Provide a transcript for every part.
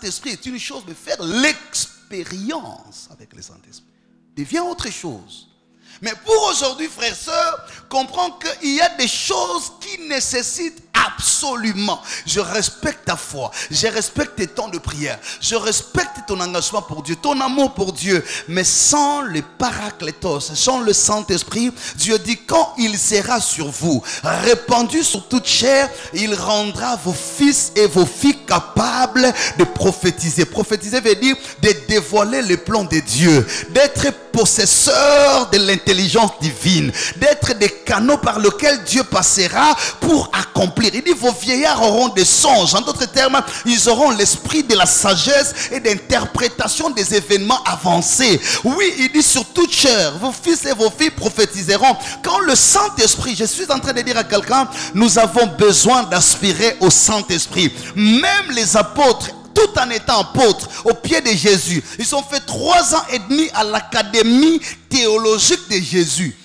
Saint-Esprit est une chose, mais faire l'expérience avec le Saint-Esprit devient autre chose. Mais pour aujourd'hui, frères et sœurs, comprends qu'il y a des choses qui nécessitent absolument. Je respecte ta foi, je respecte tes temps de prière, je respecte ton engagement pour Dieu, ton amour pour Dieu. Mais sans le Paraclétos, sans le Saint-Esprit, Dieu dit quand il sera sur vous, répandu sur toute chair, il rendra vos fils et vos filles capables de prophétiser. Prophétiser veut dire de dévoiler les plans de Dieu, d'être possesseur de l'intelligence divine, d'être des canaux par lesquels Dieu passera pour accomplir. Il dit vos vieillards auront des songes. En d'autres termes, ils auront l'esprit de la sagesse et d'interprétation des événements avancés. Oui, il dit sur toute chair, vos fils et vos filles prophétiseront. Quand le Saint-Esprit, je suis en train de dire à quelqu'un, nous avons besoin d'aspirer au Saint-Esprit. Même les apôtres, tout en étant apôtres au pied de Jésus, ils ont fait 3 ans et demi à l'académie théologique de Jésus.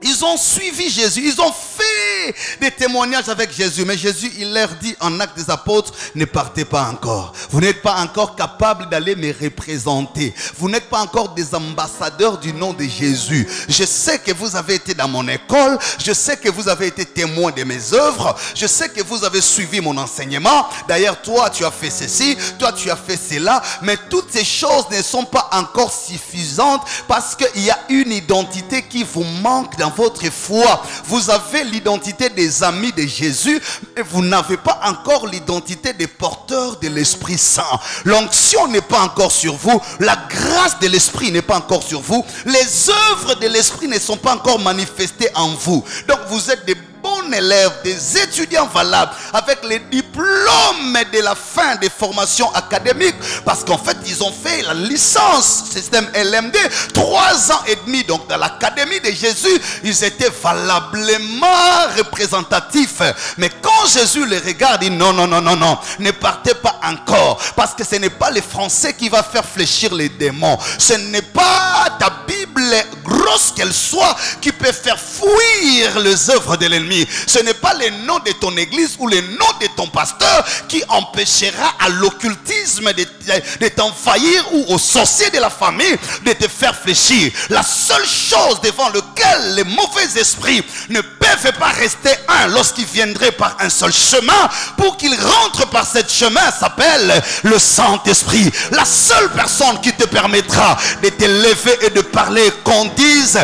Ils ont suivi Jésus, ils ont fait des témoignages avec Jésus. Mais Jésus, il leur dit en Actes des Apôtres, ne partez pas encore. Vous n'êtes pas encore capable d'aller me représenter. Vous n'êtes pas encore des ambassadeurs du nom de Jésus. Je sais que vous avez été dans mon école. Je sais que vous avez été témoin de mes œuvres. Je sais que vous avez suivi mon enseignement. D'ailleurs, toi, tu as fait ceci. Toi, tu as fait cela. Mais toutes ces choses ne sont pas encore suffisantes parce qu'il y a une identité qui vous manque dans votre foi. Vous avez l'identité des amis de Jésus, mais vous n'avez pas encore l'identité des porteurs de l'Esprit Saint. L'onction n'est pas encore sur vous, la grâce de l'Esprit n'est pas encore sur vous, les œuvres de l'Esprit ne sont pas encore manifestées en vous. Donc vous êtes des bons élèves, des étudiants valables avec les diplômes de la fin des formations académiques, parce qu'en fait ils ont fait la licence système LMD 3 ans et demi. Donc dans l'académie de Jésus ils étaient valablement représentatifs. Mais quand Jésus les regarde, il dit non, non, non, non, non, ne partez pas encore, parce que ce n'est pas les Français qui va faire fléchir les démons, ce n'est pas ta Bible grosse qu'elle soit qui peut faire fuir les œuvres de l'ennemi. Ce n'est pas le nom de ton église ou le nom de ton pasteur qui empêchera à l'occultisme de t'envahir ou aux sorciers de la famille de te faire fléchir. La seule chose devant laquelle les mauvais esprits ne peuvent pas rester un lorsqu'ils viendraient par un seul chemin, pour qu'ils rentrent par ce chemin s'appelle le Saint-Esprit. La seule personne qui te permettra de te lever et de parler, qu'on dise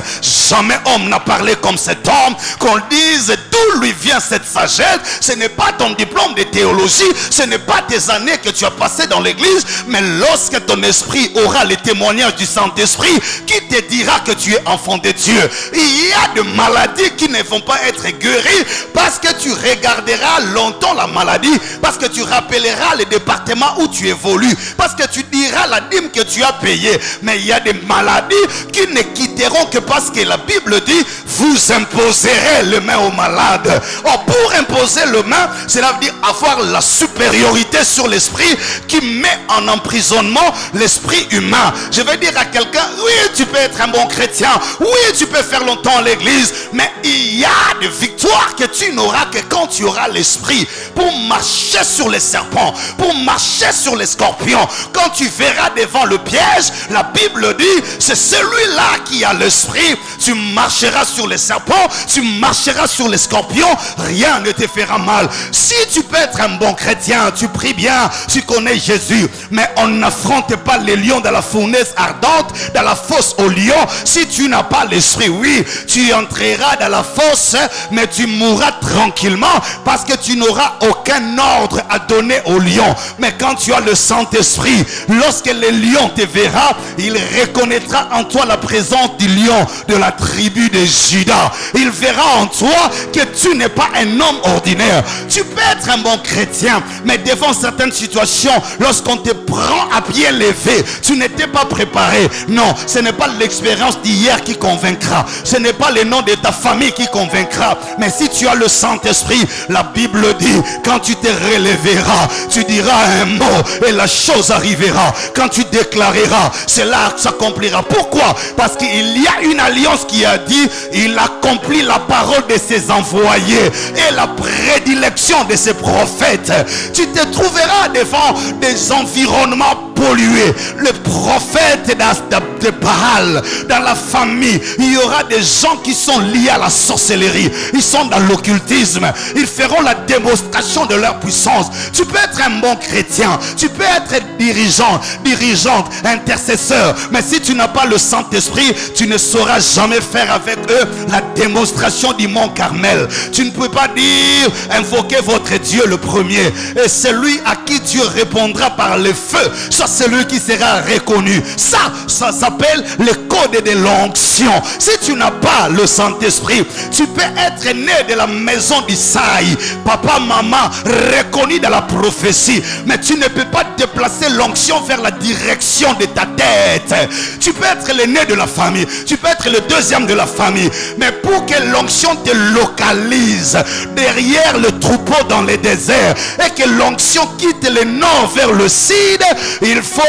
jamais homme n'a parlé comme cet homme, qu'on dise d'où lui vient cette sagesse, ce n'est pas ton diplôme de théologie, ce n'est pas tes années que tu as passées dans l'église, mais lorsque ton esprit aura les témoignages du Saint-Esprit qui te dira que tu es enfant de Dieu. Il y a des maladies qui ne vont pas être guéries parce que tu regarderas longtemps la maladie, parce que tu rappelleras les départements où tu évolues, parce que tu diras la dîme que tu as payée. Mais il y a des maladies qui ne quitteront que parce que la Bible dit vous imposerez les mains aux malades. Or, pour imposer le main, cela veut dire avoir la supériorité sur l'esprit qui met en emprisonnement l'esprit humain. Je vais dire à quelqu'un, oui, tu peux être un bon chrétien, oui, tu peux faire longtemps à l'église, mais il y a des victoires que tu n'auras que quand tu auras l'esprit pour marcher sur les serpents, pour marcher sur les scorpions. Quand tu verras devant le piège, la Bible dit, c'est celui-là qui a l'esprit. Tu marcheras sur les serpents, tu marcheras sur les scorpions, rien ne te fera mal. Si tu peux être un bon chrétien, tu pries bien, tu connais Jésus, mais on n'affronte pas les lions dans la fournaise ardente, dans la fosse aux lions. Si tu n'as pas l'esprit, oui, tu entreras dans la fosse, mais tu mourras tranquillement parce que tu n'auras aucun ordre à donner aux lions. Mais quand tu as le Saint-Esprit, lorsque le lion te verra, il reconnaîtra en toi la présence du lion de la tribu de Juda. Il verra en toi que tu n'es pas un homme ordinaire. Tu peux être un bon chrétien, mais devant certaines situations, lorsqu'on te prend à pied levé, tu n'étais pas préparé. Non, ce n'est pas l'expérience d'hier qui convaincra, ce n'est pas le nom de ta famille qui convaincra, mais si tu as le Saint-Esprit, la Bible dit, quand tu te relèveras, tu diras un mot et la chose arrivera. Quand tu déclareras, cela s'accomplira. Pourquoi? Parce qu'il y a une alliance qui a dit, il accomplit la parole de ses envoyés et la prédilection de ses prophètes. Tu te trouveras devant des environnements pollués. Le prophète de Baal, dans la famille, il y aura des gens qui sont liés à la sorcellerie. Ils sont dans l'occultisme. Ils feront la démonstration de leur puissance. Tu peux être un bon chrétien, tu peux être dirigeant, dirigeante, intercesseur, mais si tu n'as pas le Saint-Esprit, tu ne sauras jamais faire avec eux la démonstration du mont Carmel. Tu ne peux pas dire, invoquez votre Dieu le premier, et celui à qui Dieu répondra par le feu, soit celui qui sera reconnu. Ça s'appelle le code de l'onction. Si tu n'as pas le Saint-Esprit, tu peux être né de la maison d'Isaïe, papa, maman, reconnu dans la prophétie, mais tu ne peux pas déplacer l'onction vers la direction de ta tête. Tu peux être l'aîné de la famille, tu peux être le deuxième de la famille, mais pour que l'onction te localise derrière le troupeau dans les déserts et que l'onction quitte le nord vers le sud, il faut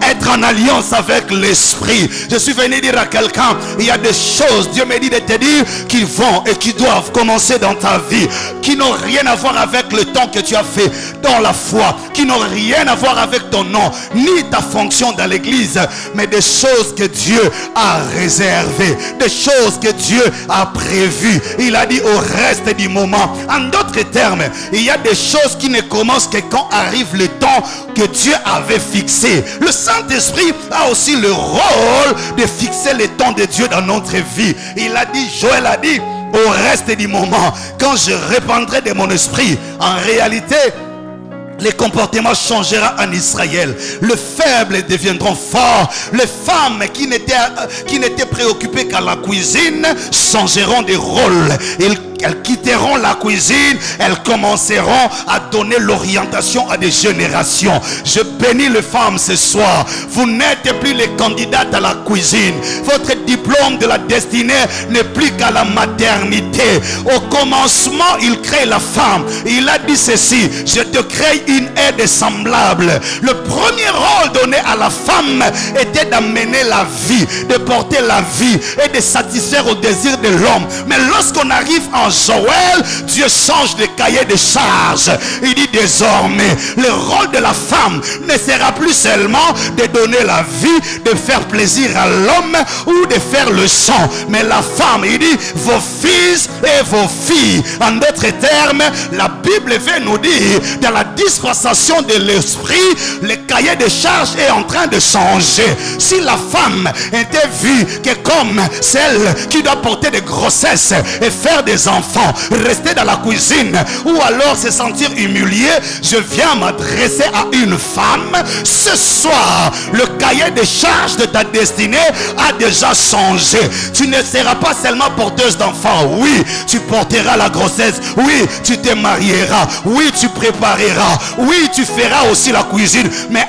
être en alliance avec l'esprit. Je suis venu dire à quelqu'un, il y a des choses, Dieu me dit de te dire, qui vont et qui doivent commencer dans ta vie, qui n'ont rien à voir avec le temps que tu as fait dans la foi, qui n'ont rien à voir avec ton nom, ni ta fonction dans l'église, mais des choses que Dieu a réservées, des choses que Dieu a prévues. Il a dit au reste du moment. En d'autres termes, il y a des choses qui ne commencent que quand arrive le temps que Dieu avait fixé. Le Saint-Esprit a aussi le rôle de fixer le temps de Dieu dans notre vie. Il a dit, Joël a dit, au reste du moment, quand je répandrai de mon esprit, en réalité, les comportements changeront en Israël. Les faibles deviendront forts. Les femmes qui n'étaient préoccupées qu'à la cuisine changeront de rôle. Elles quitteront la cuisine, elles commenceront à donner l'orientation à des générations. Je bénis les femmes ce soir. Vous n'êtes plus les candidates à la cuisine. Votre diplôme de la destinée n'est plus qu'à la maternité. Au commencement, il crée la femme. Il a dit ceci, je te crée une aide semblable. Le premier rôle donné à la femme était d'amener la vie, de porter la vie et de satisfaire au désir de l'homme. Mais lorsqu'on arrive en Joël, Dieu change de cahier de charge. Il dit désormais, le rôle de la femme ne sera plus seulement de donner la vie, de faire plaisir à l'homme ou de faire le sang. Mais la femme, il dit, vos fils et vos filles. En d'autres termes, la Bible veut nous dire, dans la dispensation de l'esprit, le cahier de charge est en train de changer. Si la femme était vue que comme celle qui doit porter des grossesses et faire des enfants, rester dans la cuisine ou alors se sentir humilié, je viens m'adresser à une femme. Ce soir, le cahier de charge de ta destinée a déjà changé. Tu ne seras pas seulement porteuse d'enfants. Oui, tu porteras la grossesse. Oui, tu te marieras. Oui, tu prépareras. Oui, tu feras aussi la cuisine. Mais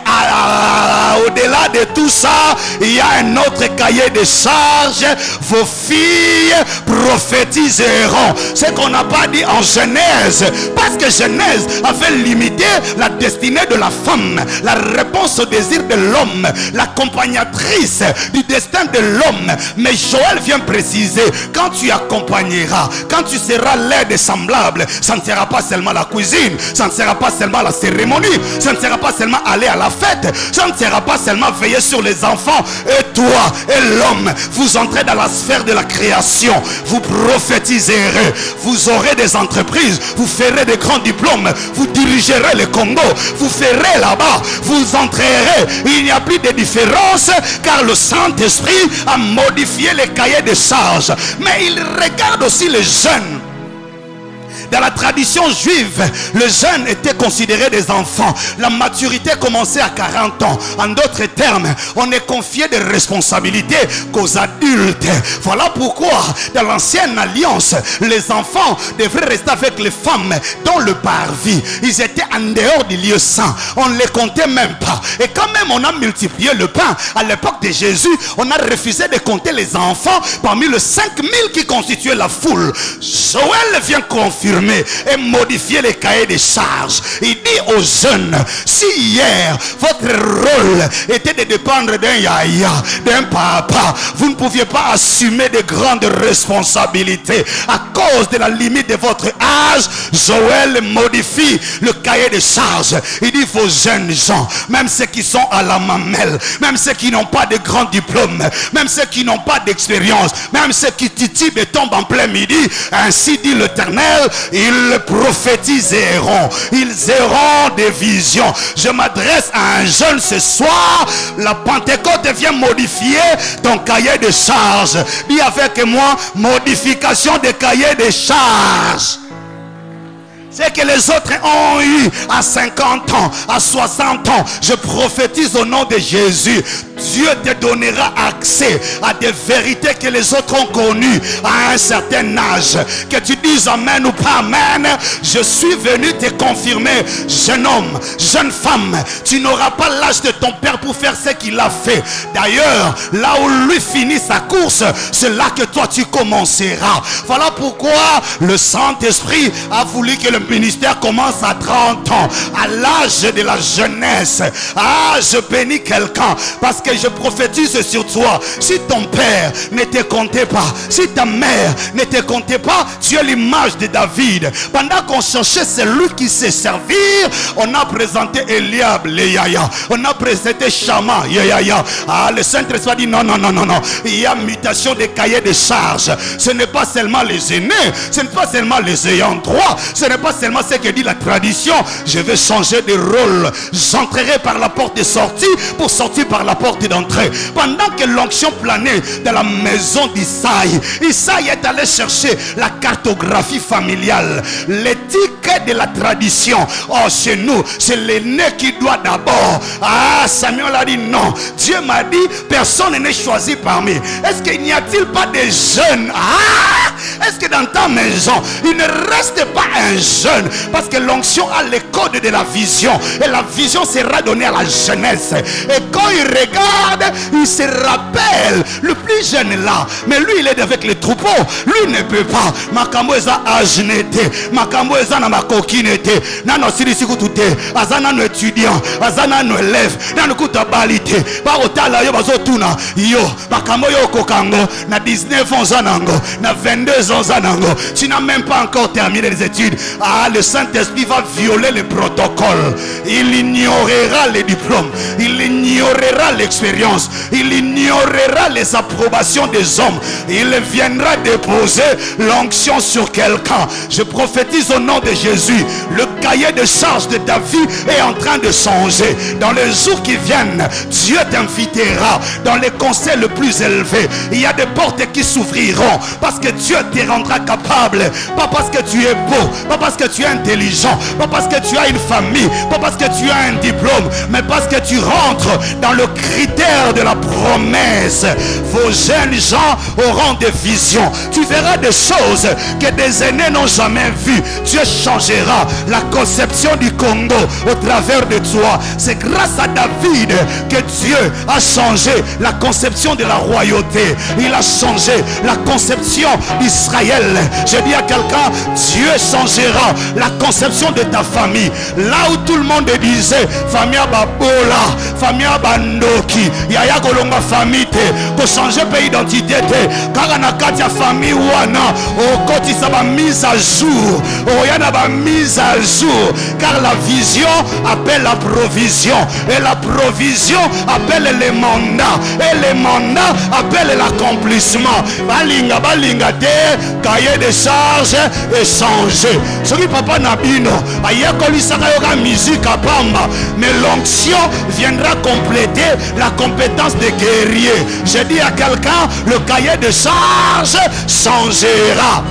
au-delà de tout ça, il y a un autre cahier de charge. Vos filles prophétiseront. Ce qu'on n'a pas dit en Genèse, parce que Genèse avait limité la destinée de la femme, la réponse au désir de l'homme, l'accompagnatrice du destin de l'homme. Mais Joël vient préciser, quand tu accompagneras, quand tu seras l'aide semblable, ça ne sera pas seulement la cuisine, ça ne sera pas seulement la cérémonie, ça ne sera pas seulement aller à la fête, ça ne sera pas seulement veiller sur les enfants. Et toi et l'homme, vous entrez dans la sphère de la création, vous prophétiserez, vous aurez des entreprises, vous ferez des grands diplômes, vous dirigerez le Congo, vous ferez là-bas, vous entrerez. Il n'y a plus de différence car le Saint-Esprit a modifié les cahiers de charges. Mais il regarde aussi les jeunes. Dans la tradition juive, les jeunes étaient considérés des enfants. La maturité commençait à 40 ans. En d'autres termes, on est confié des responsabilités qu'aux adultes. Voilà pourquoi, dans l'ancienne alliance, les enfants devraient rester avec les femmes dans le parvis. Ils étaient en dehors du lieu saint. On ne les comptait même pas. Et quand même on a multiplié le pain, à l'époque de Jésus, on a refusé de compter les enfants parmi les 5000 qui constituaient la foule. Joël vient confirmer confirmer et modifier les cahiers des charges. Il dit aux jeunes, si hier votre rôle était de dépendre d'un yaya, d'un papa, vous ne pouviez pas assumer de grandes responsabilités à cause de la limite de votre âge, Joël modifie le cahier des charges. Il dit, vos jeunes gens, même ceux qui sont à la mamelle, même ceux qui n'ont pas de grands diplômes, même ceux qui n'ont pas d'expérience, même ceux qui titubent et tombent en plein midi, ainsi dit l'Éternel, ils prophétiseront, ils auront des visions. Je m'adresse à un jeune ce soir, la Pentecôte vient modifier ton cahier de charges. Dis avec moi, modification des cahiers de charges. C'est que les autres ont eu à 50 ans, à 60 ans. Je prophétise au nom de Jésus. Dieu te donnera accès à des vérités que les autres ont connues à un certain âge. Que tu dises amen ou pas amen. Je suis venu te confirmer, jeune homme, jeune femme. Tu n'auras pas l'âge de ton père pour faire ce qu'il a fait. D'ailleurs, là où lui finit sa course, c'est là que toi tu commenceras. Voilà pourquoi le Saint-Esprit a voulu que le ministère commence à 30 ans, à l'âge de la jeunesse. Ah, je bénis quelqu'un parce que je prophétise sur toi. Si ton père ne te comptait pas, si ta mère ne te comptait pas, tu es l'image de David. Pendant qu'on cherchait celui qui sait servir, on a présenté Eliab, le yaya. On a présenté Shama, yaya. Ah, le Saint-Esprit a dit non, non, non, non, non. Il y a mutation des cahiers de charges. Ce n'est pas seulement les aînés, ce n'est pas seulement les ayants droit, ce n'est pas seulement ce que dit la tradition. Je vais changer de rôle. J'entrerai par la porte de sortie pour sortir par la porte d'entrée. Pendant que l'onction planait dans la maison d'Isaïe, Isaïe est allé chercher la cartographie familiale, l'éthique de la tradition. Oh, chez nous, c'est l'aîné qui doit d'abord. Ah, Samuel a dit non. Dieu m'a dit, personne n'est choisi parmi. Est-ce qu'il n'y a-t-il pas des jeunes? Ah, est-ce que dans ta maison, il ne reste pas un jeune? Parce que l'onction a les codes de la vision. Et la vision sera donnée à la jeunesse. Et quand il regarde, il se rappelle. Le plus jeune là, mais lui il est avec les troupeaux. Lui ne peut pas. Makambo eza ajnete. Makambo eza na makokinete. Nano sirisi kutute. Azana no étudiant. Azana no élève. Nano kutabalite. Ba otala yo bazotuna. Yo. Makambo yo kokango. Na 19 ans zanango. Na 22 ans zanango. Tu n'as même pas encore terminé les études. Ah, le Saint-Esprit va violer le protocole. Il ignorera les diplômes. Il ignorera l'expérience. Il ignorera les approbations des hommes. Il viendra déposer l'onction sur quelqu'un. Je prophétise au nom de Jésus. Le cahier de charge de ta vie est en train de changer. Dans les jours qui viennent, Dieu t'invitera dans les conseils les plus élevés. Il y a des portes qui s'ouvriront parce que Dieu te rendra capable. Pas parce que tu es beau, pas parce que tu es intelligent, pas parce que tu as une famille, pas parce que tu as un diplôme, mais parce que tu rentres dans le critère de la promesse. Vos jeunes gens auront des visions. Tu verras des choses que des aînés n'ont jamais vues. Dieu changera la conception du Congo au travers de toi. C'est grâce à David que Dieu a changé la conception de la royauté. Il a changé la conception d'Israël. Je dis à quelqu'un, Dieu changera la conception de ta famille. Là où tout le monde disait famille babola, famille bandoki, yaya kolonga famille te, pour changer pays d'identité te, car na katia famille wana, au côté ça va mise à jour, au yana ba mise à jour, car la vision appelle la provision, et la provision appelle les mandats, et les mandats appellent l'accomplissement. Balinga balinga te, cahier de charges et changer. Ce qui papa Nabino, a musique à Bamba, mais l'onction viendra compléter la compétence des guerriers. Je dis à quelqu'un, le cahier de charge changera.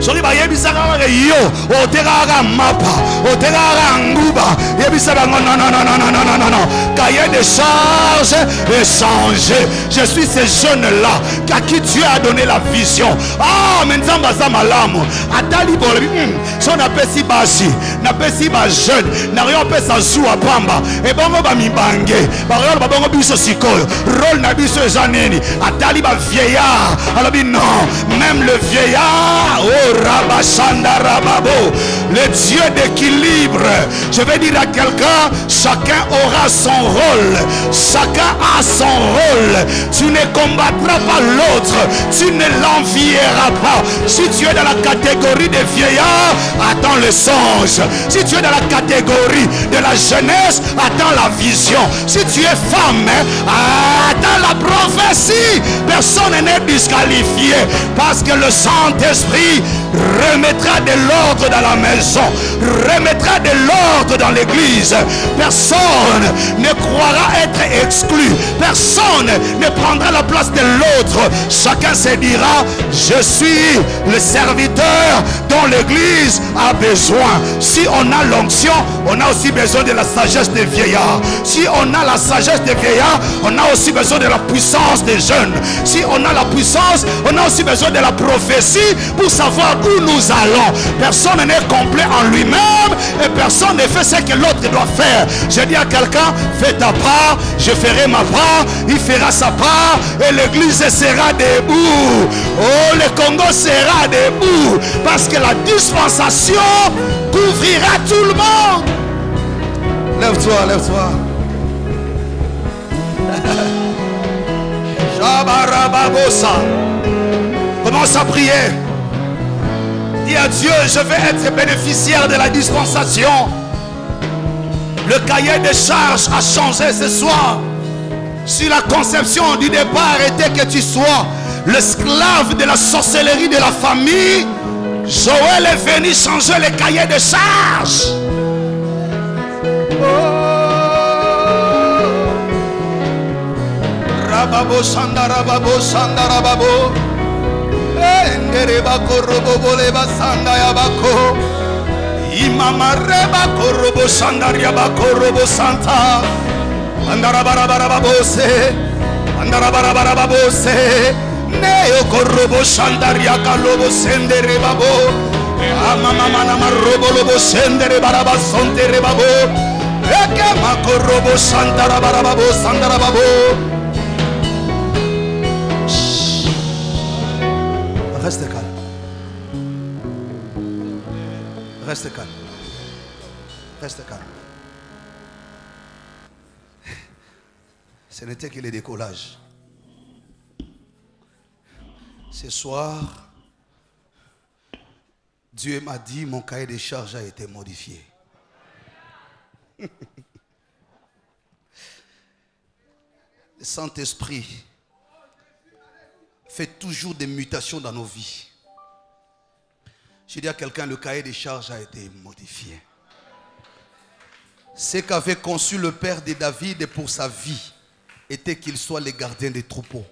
Soki ba yebisaka yo oteraka mapa oteraka nguba yebisaka non non non non non non non non cahier de charge est changé. Je suis ces jeunes là à qui Dieu a donné la vision. Ah maintenant baza malamu atali bolobi son appelle si basi na pesi ba jeune na rien pesa zuwa pamba et bongo ba mibange ba rolo ba bongo biso sikoyo rôle na biso zaneni atali ba vieillard alors non même le vieillard oh Rabashanda Rababo, le Dieu d'équilibre. Je vais dire à quelqu'un, chacun aura son rôle. Chacun a son rôle. Tu ne combattras pas l'autre. Tu ne l'envieras pas. Si tu es dans la catégorie des vieillards, attends le songe. Si tu es dans la catégorie de la jeunesse, attends la vision. Si tu es femme, attends la prophétie. Personne n'est disqualifié parce que le Saint-Esprit remettra de l'ordre dans la maison, remettra de l'ordre dans l'église. Personne ne croira être exclu. Personne ne prendra la place de l'autre. Chacun se dira, je suis le serviteur dont l'église a besoin. Si on a l'onction, on a aussi besoin de la sagesse des vieillards. Si on a la sagesse des vieillards, on a aussi besoin de la puissance des jeunes. Si on a la puissance, on a aussi besoin de la prophétie pour savoir où nous allons. Personne n'est complet en lui-même et personne ne fait ce que l'autre doit faire. Je dis à quelqu'un, fais ta part, je ferai ma part, il fera sa part et l'église sera debout. Oh, le Congo sera debout parce que la dispensation couvrira tout le monde. Lève-toi, lève-toi. Commence à prier. Dis à Dieu, je vais être bénéficiaire de la dispensation. Le cahier de charges a changé ce soir. Si la conception du départ était que tu sois l'esclave de la sorcellerie de la famille, Joël est venu changer le cahier de charges. Rababo Sandarababo Sandarababo Enderebako Robobo Leba Sandayabako Imama Rebako Robo Sandariabako Robo Santa Andarabarababose Andarabarababose Neo Korobo Sandariaka Lobo Senderebabo Amama Manama Robo Lobo Senderebaraba Sonterebabo Eke Makorobo Sandarabarababo Sandarababo. Reste calme. Reste calme. Reste calme. Ce n'était que le décollage. Ce soir, Dieu m'a dit, mon cahier de charges a été modifié. Le Saint-Esprit fait toujours des mutations dans nos vies. Je dis à quelqu'un, le cahier des charges a été modifié. Ce qu'avait conçu le père de David pour sa vie était qu'il soit le gardien des troupeaux.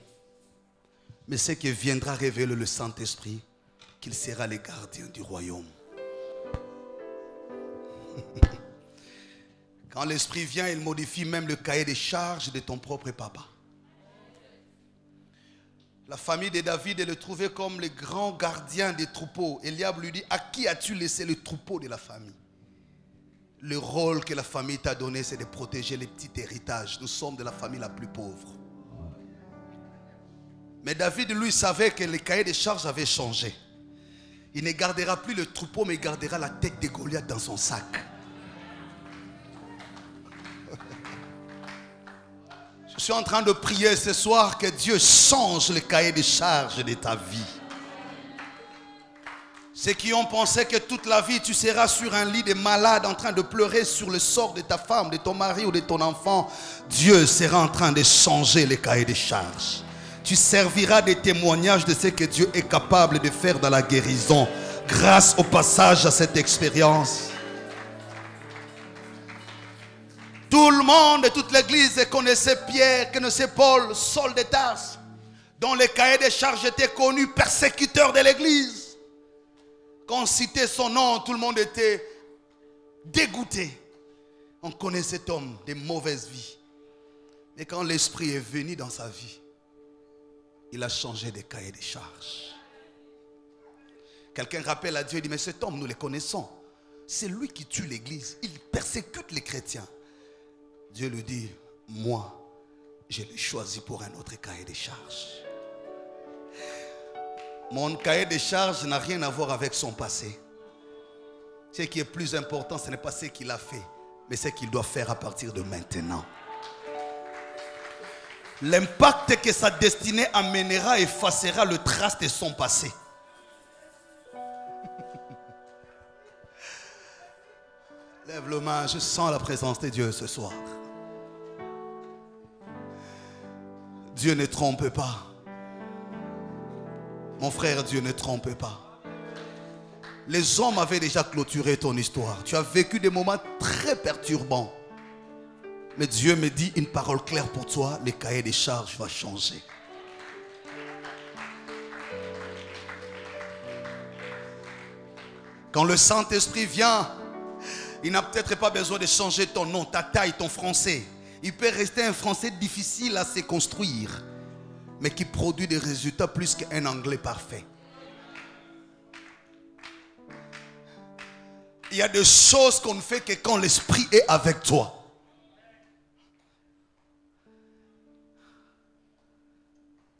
Mais ce qui viendra révéler le Saint-Esprit, qu'il sera le gardien du royaume. Quand l'Esprit vient, il modifie même le cahier des charges de ton propre papa. La famille de David le trouvait comme le grand gardien des troupeaux. Eliab lui dit, à qui as-tu laissé le troupeau de la famille? Le rôle que la famille t'a donné, c'est de protéger les petits héritages. Nous sommes de la famille la plus pauvre. Mais David, lui, savait que le cahier des charges avait changé. Il ne gardera plus le troupeau, mais il gardera la tête de Goliath dans son sac. Je suis en train de prier ce soir que Dieu change le cahier des charges de ta vie. Ceux qui ont pensé que toute la vie tu seras sur un lit de malade en train de pleurer sur le sort de ta femme, de ton mari ou de ton enfant, Dieu sera en train de changer le cahier des charges. Tu serviras de témoignage de ce que Dieu est capable de faire dans la guérison grâce au passage à cette expérience. Tout le monde et toute l'église connaissait Pierre, connaissait Paul, Saul de Tarse, dont le cahier des charges était connu, persécuteur de l'église. Quand on citait son nom, tout le monde était dégoûté. On connaît cet homme de mauvaise vie. Mais quand l'Esprit est venu dans sa vie, il a changé de cahier des charges. Quelqu'un rappelle à Dieu et dit, mais cet homme, nous le connaissons. C'est lui qui tue l'église. Il persécute les chrétiens. Dieu lui dit, moi, je l'ai choisi pour un autre cahier de charges. Mon cahier de charges n'a rien à voir avec son passé. Ce qui est plus important, ce n'est pas ce qu'il a fait, mais ce qu'il doit faire à partir de maintenant. L'impact que sa destinée amènera effacera le trace de son passé. Lève le main, je sens la présence de Dieu ce soir. Dieu ne trompe pas. Mon frère, Dieu ne trompe pas. Les hommes avaient déjà clôturé ton histoire. Tu as vécu des moments très perturbants. Mais Dieu me dit une parole claire pour toi. Le cahier des charges va changer. Quand le Saint-Esprit vient, il n'a peut-être pas besoin de changer ton nom, ta taille, ton français. Il peut rester un français difficile à se construire, mais qui produit des résultats plus qu'un anglais parfait. Il y a des choses qu'on ne fait que quand l'Esprit est avec toi.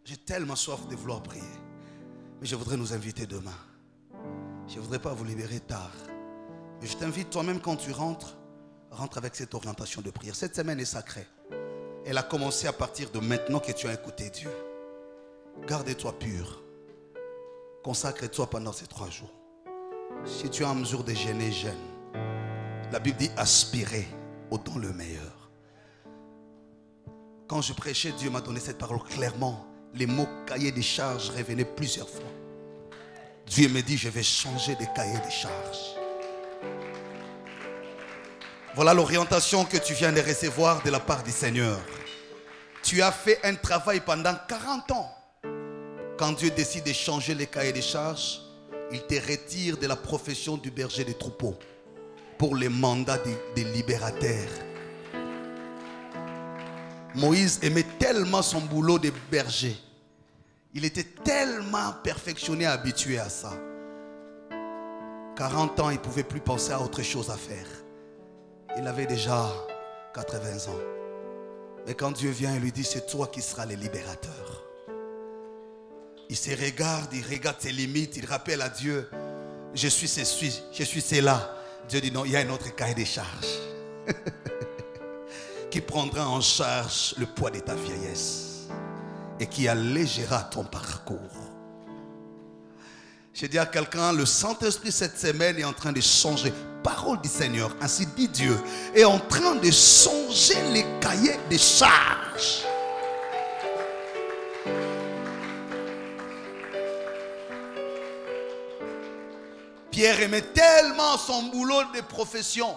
J'ai tellement soif de vouloir prier. Mais je voudrais nous inviter demain. Je ne voudrais pas vous libérer tard. Mais je t'invite toi-même quand tu rentres, rentre avec cette orientation de prière. Cette semaine est sacrée. Elle a commencé à partir de maintenant que tu as écouté Dieu. Garde-toi pur. Consacre-toi pendant ces 3 jours. Si tu es en mesure de jeûner, jeûne. La Bible dit aspirer au don le meilleur. Quand je prêchais, Dieu m'a donné cette parole clairement. Les mots cahier des charges revenaient plusieurs fois. Dieu me dit, je vais changer de cahier des charges. Voilà l'orientation que tu viens de recevoir de la part du Seigneur. Tu as fait un travail pendant 40 ans. Quand Dieu décide de changer les cahiers des charges, il te retire de la profession du berger des troupeaux pour les mandats des libérateurs. Moïse aimait tellement son boulot de berger. Il était tellement perfectionné, habitué à ça. 40 ans, il ne pouvait plus penser à autre chose à faire. Il avait déjà 80 ans. Mais quand Dieu vient et lui dit, c'est toi qui seras le libérateur. Il se regarde, il regarde ses limites, il rappelle à Dieu, je suis cela. Dieu dit non, il y a un autre cahier des charges qui prendra en charge le poids de ta vieillesse et qui allégera ton parcours. Je dis à quelqu'un, le Saint-Esprit cette semaine est en train de changer. Parole du Seigneur, ainsi dit Dieu, est en train de changer les cahiers des charges. Pierre aimait tellement son boulot de profession,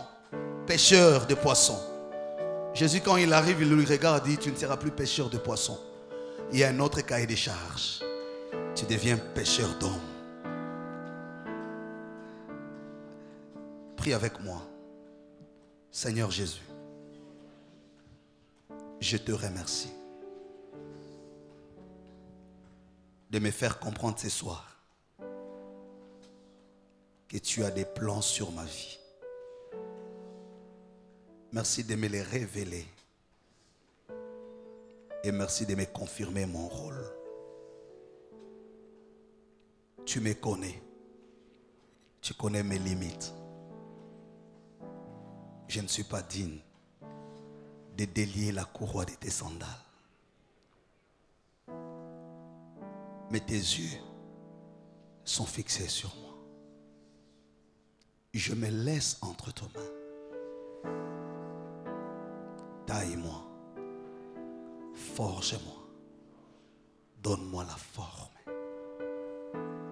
pêcheur de poissons. Jésus, quand il arrive, il lui regarde et dit, tu ne seras plus pêcheur de poissons. Il y a un autre cahier des charges. Tu deviens pêcheur d'hommes. Prie avec moi. Seigneur Jésus, je te remercie de me faire comprendre ce soir que tu as des plans sur ma vie. Merci de me les révéler. Et merci de me confirmer mon rôle. Tu me connais. Tu connais mes limites. Je ne suis pas digne de délier la courroie de tes sandales. Mais tes yeux sont fixés sur moi. Je me laisse entre tes mains. Taille-moi. Forge-moi. Donne-moi la forme.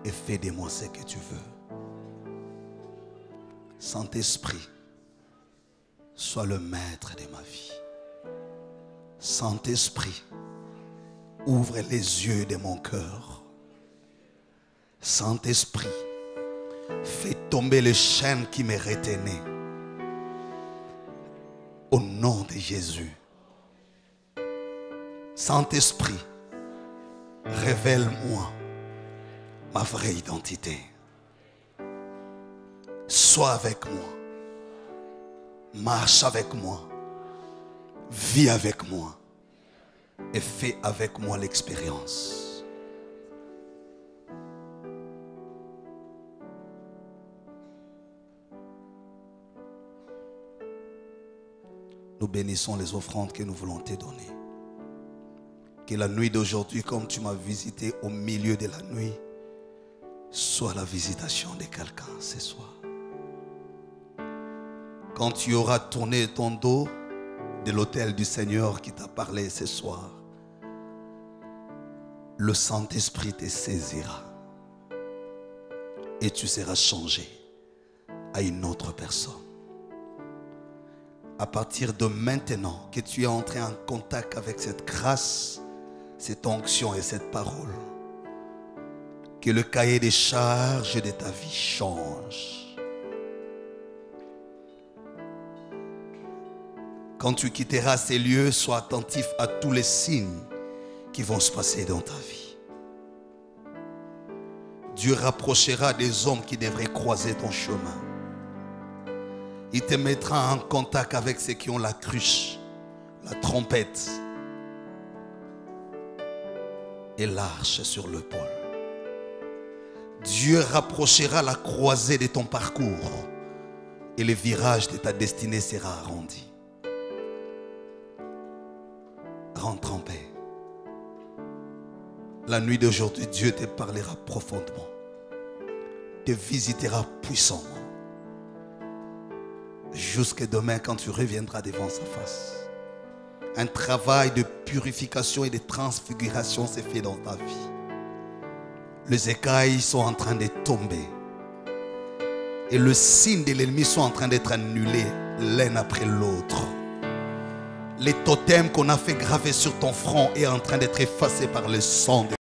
Et fais de moi ce que tu veux. Saint-Esprit, sois le maître de ma vie. Saint-Esprit, ouvre les yeux de mon cœur. Saint-Esprit, fais tomber les chaînes qui me retenaient. Au nom de Jésus. Saint-Esprit, révèle-moi ma vraie identité. Sois avec moi. Marche avec moi. Vis avec moi. Et fais avec moi l'expérience nous bénissons les offrandes que nous voulons te donner. Que la nuit d'aujourd'hui, comme tu m'as visité au milieu de la nuit, soit la visitation de quelqu'un ce soir. Quand tu auras tourné ton dos de l'autel du Seigneur qui t'a parlé ce soir, le Saint-Esprit te saisira et tu seras changé à une autre personne. À partir de maintenant que tu es entré en contact avec cette grâce, cette onction et cette parole, que le cahier des charges de ta vie change. Quand tu quitteras ces lieux, sois attentif à tous les signes qui vont se passer dans ta vie. Dieu rapprochera des hommes qui devraient croiser ton chemin. Il te mettra en contact avec ceux qui ont la cruche, la trompette et l'arche sur l'épaule. Dieu rapprochera la croisée de ton parcours et le virage de ta destinée sera arrondi. Rentre en paix. La nuit d'aujourd'hui, Dieu te parlera profondément, te visitera puissamment. Jusque demain quand tu reviendras devant sa face. Un travail de purification et de transfiguration s'est fait dans ta vie. Les écailles sont en train de tomber. Et le signe de l'ennemi sont en train d'être annulés l'un après l'autre. Les totems qu'on a fait graver sur ton front est en train d'être effacés par le sang de